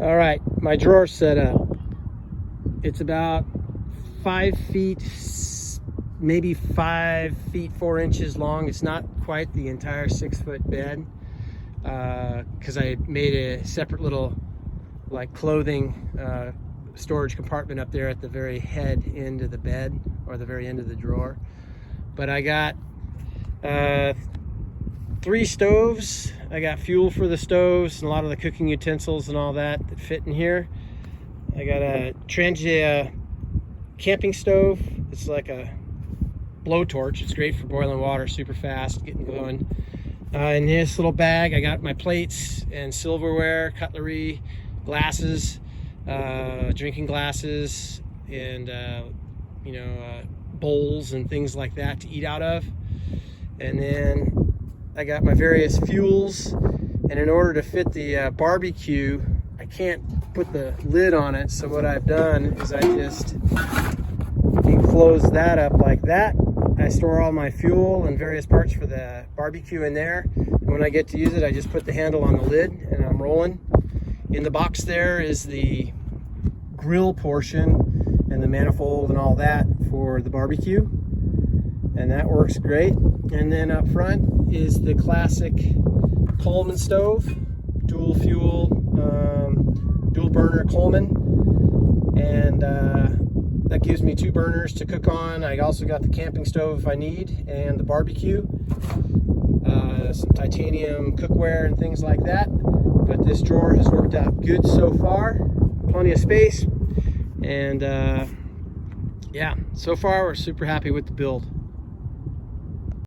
All right, my drawer set up. It's about 5 feet, maybe 5 feet 4 inches long. It's not quite the entire 6-foot bed because I made a separate little like clothing storage compartment up there at the very head end of the bed, or the very end of the drawer. But I got 3 stoves. I got fuel for the stoves and a lot of the cooking utensils and all that fit in here. I got a Trangia camping stove. It's like a blowtorch. It's great for boiling water super fast, getting going. In this little bag, I got my plates and silverware, cutlery, glasses, drinking glasses, and bowls and things like that to eat out of. And then I got my various fuels, and in order to fit the barbecue, I can't put the lid on it, so what I've done is I just close that up like that. I store all my fuel and various parts for the barbecue in there, and when I get to use it, I just put the handle on the lid and I'm rolling. In the box there is the grill portion and the manifold and all that for the barbecue, and that works great. And then up front is the classic Coleman stove, dual fuel, dual burner Coleman, and that gives me 2 burners to cook on. I also got the camping stove if I need, and the barbecue, some titanium cookware and things like that. But this drawer has worked out good so far, plenty of space, and yeah, so far we're super happy with the build.